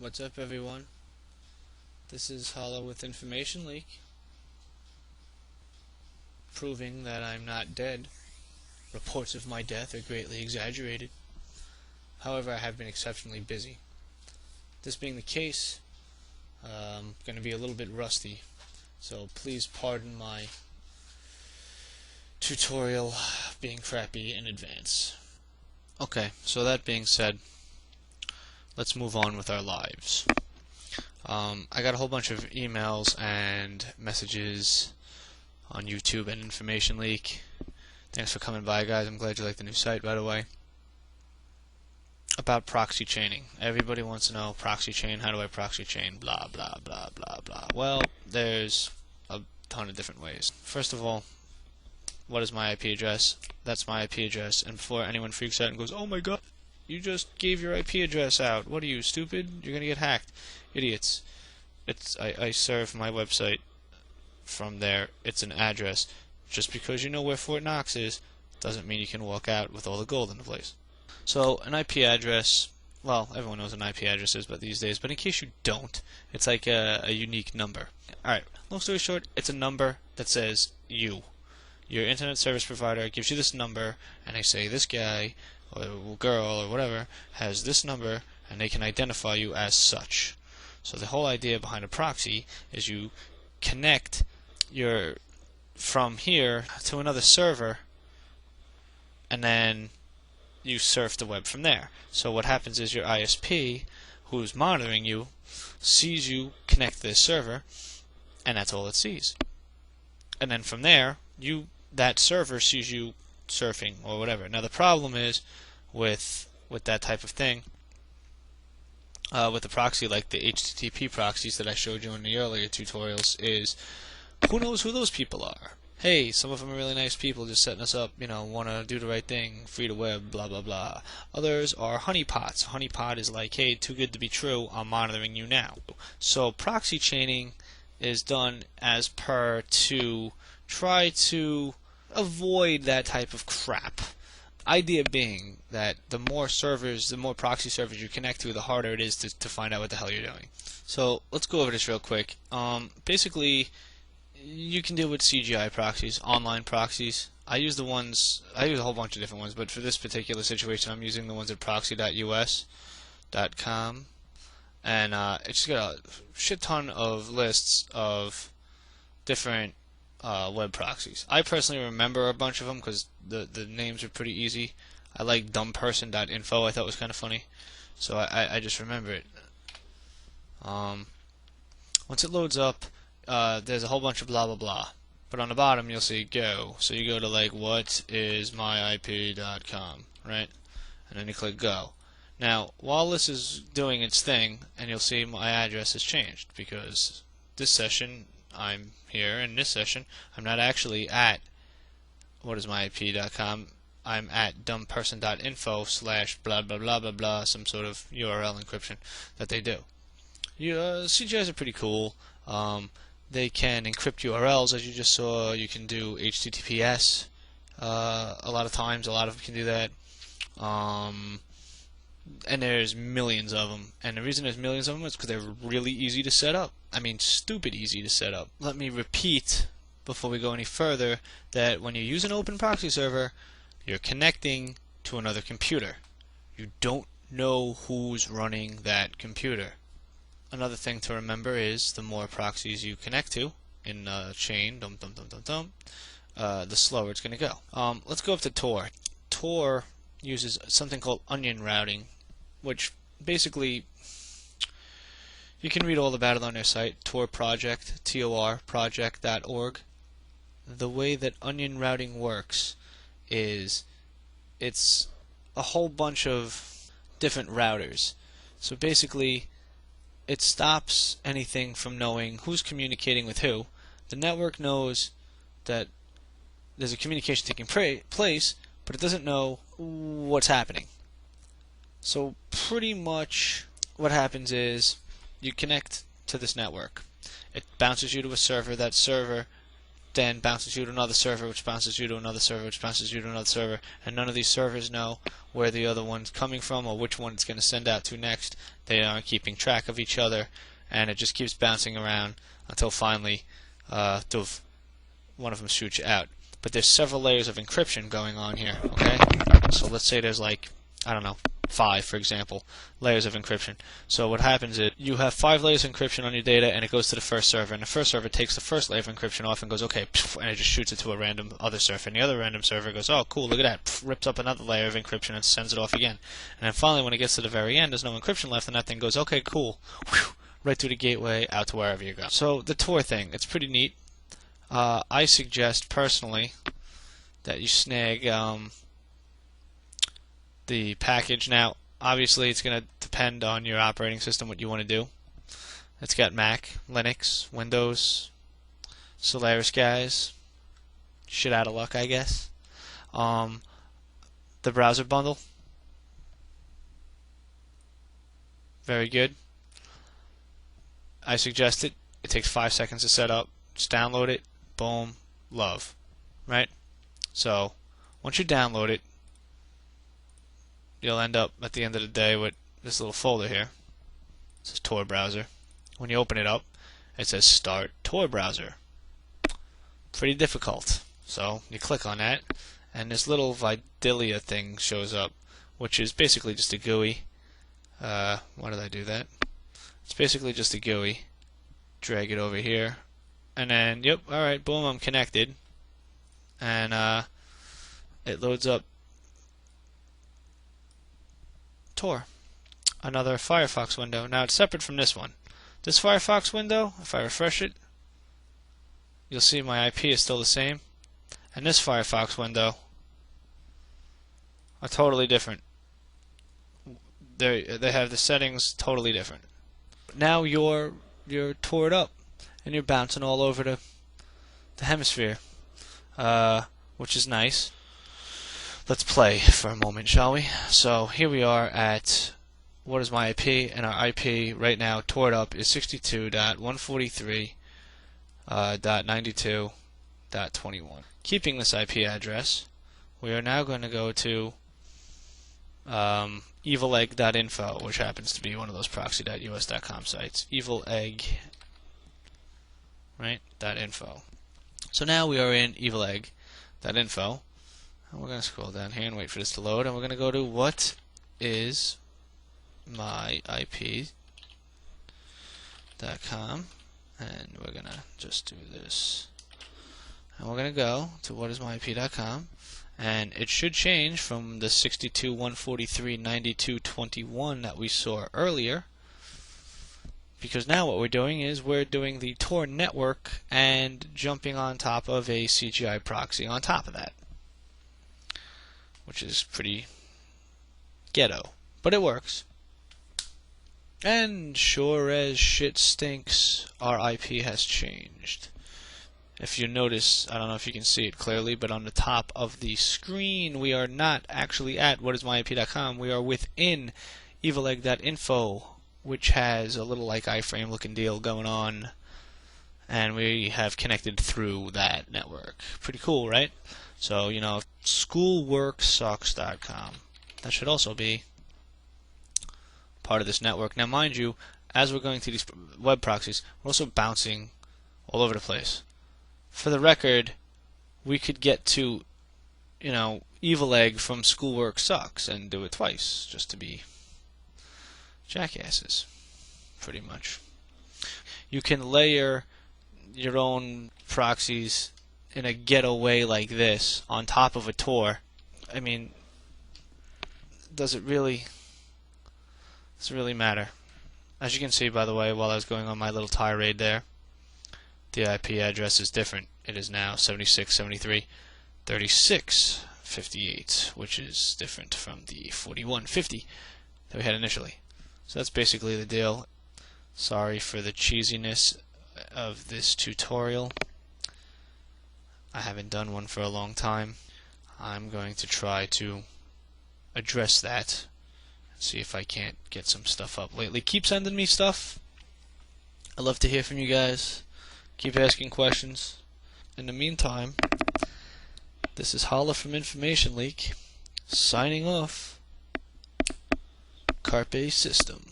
What's up, everyone? This is Hollow with Information Leak, proving that I'm not dead. Reports of my death are greatly exaggerated. However, I have been exceptionally busy. This being the case, I'm going to be a little bit rusty, so please pardon my tutorial being crappy in advance. Okay, so that being said, let's move on with our lives. I got a whole bunch of emails and messages on YouTube and Information Leak. Thanks for coming by, guys. I'm glad you like the new site, by the way. About proxy chaining. Everybody wants to know proxy chain. How do I proxy chain? Blah, blah, blah, blah, blah. Well, there's a ton of different ways. First of all, what is my IP address? That's my IP address. And before anyone freaks out and goes, "Oh my god, you just gave your IP address out. What are you, stupid? You're gonna get hacked." Idiots. I serve my website from there. It's an address. Just because you know where Fort Knox is doesn't mean you can walk out with all the gold in the place. So an IP address, well, everyone knows what an IP address is but these days, but in case you don't, it's like a unique number. Alright, long story short, it's a number that says you. Your internet service provider gives you this number, and they say this guy or girl or whatever has this number, and they can identify you as such. So the whole idea behind a proxy is you connect your from here to another server, and then you surf the web from there. So what happens is your ISP, who's monitoring you, sees you connect to this server, and that's all it sees. And then from there, that server sees you surfing or whatever. Now the problem is with that type of thing, with the proxy, like the HTTP proxies that I showed you in the earlier tutorials, is who knows who those people are. Hey, some of them are really nice people just setting us up, want to do the right thing, free the web, blah blah blah. Others are honeypots. Honeypot is like, hey, too good to be true, I'm monitoring you now. So proxy chaining is done as per to try to avoid that type of crap. Idea being that the more proxy servers you connect to, the harder it is to find out what the hell you're doing. So let's go over this real quick. Basically, you can deal with CGI proxies, online proxies. I use a whole bunch of different ones, but for this particular situation, I'm using the ones at proxy.us.com, and it's got a shit ton of lists of different web proxies. I personally remember a bunch of them because the names are pretty easy. I like dumbperson.info. I thought was kind of funny, so I just remember it. Once it loads up, there's a whole bunch of blah blah blah, but on the bottom you'll see go. So you go to like whatismyip.com, right? And then you click go. Now while this is doing its thing, and you'll see my address has changed because this session I'm here, in this session I'm not actually at whatismyip.com. I'm at dumbperson.info / blah blah blah blah blah, some sort of URL encryption that they do. CGIs are pretty cool. They can encrypt URLs, as you just saw. You can do HTTPS a lot of times. A lot of them can do that. And there's millions of them. And the reason there's millions of them is because they're really easy to set up. I mean, stupid easy to set up. Let me repeat, before we go any further, that when you use an open proxy server, you're connecting to another computer. You don't know who's running that computer. Another thing to remember is the more proxies you connect to in a chain, the slower it's going to go. Let's go up to Tor. Tor uses something called onion routing, which basically you can read all about it on their site, Tor Project, torproject.org. The way that onion routing works is it's a whole bunch of different routers. So basically, it stops anything from knowing who's communicating with who. The network knows that there's a communication taking place, but it doesn't know what's happening. So pretty much what happens is you connect to this network. It bounces you to a server. That server then bounces you to another server, which bounces you to another server, which bounces you to another server, and none of these servers know where the other one's coming from or which one it's going to send out to next. They aren't keeping track of each other, and it just keeps bouncing around until finally one of them shoots you out. But there's several layers of encryption going on here, okay? So let's say there's like, I don't know, 5, for example, layers of encryption. So what happens is you have 5 layers of encryption on your data, and it goes to the first server, and the first server takes the first layer of encryption off and goes, okay, and it just shoots it to a random other server, and the other random server goes, oh, cool, look at that, rips up another layer of encryption and sends it off again. And then finally, when it gets to the very end, there's no encryption left, and that thing goes, okay, cool, right through the gateway, out to wherever you go. So the Tor thing, it's pretty neat. I suggest, personally, that you snag the package. Now, obviously, it's going to depend on your operating system, what you want to do. It's got Mac, Linux, Windows, Solaris guys. Shit out of luck, I guess. The browser bundle. Very good. I suggest it. It takes 5 seconds to set up. Just download it. Boom. Love. Right? So, once you download it, you'll end up at the end of the day with this little folder here. It says Tor browser. When you open it up, it says Start Tor browser. Pretty difficult. So you click on that, and this little Vidalia thing shows up, which is basically just a GUI. Why did I do that? It's basically just a GUI. Drag it over here, and then yep, all right, boom, I'm connected, and it loads up Tor, another Firefox window. Now it's separate from this one. This Firefox window, if I refresh it, you'll see my IP is still the same, and this Firefox window are totally different. They have the settings totally different. Now you're tored up, and you're bouncing all over the hemisphere, which is nice. Let's play for a moment, shall we? So here we are at what is my IP, and our IP right now tored up is 62.143.92.21. Keeping this IP address, we are now going to go to evilegg.info, which happens to be one of those proxy.us.com sites. Evilegg, right? .info. So now we are in evilegg.info. And we're going to scroll down here and wait for this to load, and we're going to go to what is my IP.com, and we're going to just do this. And we're going to go to what is my IP.com, and it should change from the 62.143.92.21 that we saw earlier, because now what we're doing is we're doing the Tor network and jumping on top of a CGI proxy on top of that, which is pretty ghetto, but it works. And sure as shit stinks, our IP has changed. If you notice, I don't know if you can see it clearly, but on the top of the screen, we are not actually at whatismyip.com. We are within evilegg.info, which has a little like iframe looking deal going on, and we have connected through that network. Pretty cool, right? So, you know, schoolworksucks.com. That should also be part of this network. Now, mind you, as we're going through these web proxies, we're also bouncing all over the place. For the record, we could get to, you know, evilegg from Schoolwork Sucks and do it twice, just to be jackasses, pretty much. You can layer your own proxies in a ghetto way like this on top of a Tor. I mean, does it really matter? As you can see, by the way, while I was going on my little tirade there, the IP address is different. It is now 76.73.36.58, which is different from the 41.50 that we had initially. So that's basically the deal. Sorry for the cheesiness of this tutorial. I haven't done one for a long time. I'm going to try to address that and see if I can't get some stuff up lately. Keep sending me stuff. I love to hear from you guys. Keep asking questions. in the meantime, this is Holla from Information Leak, signing off. Carpe System.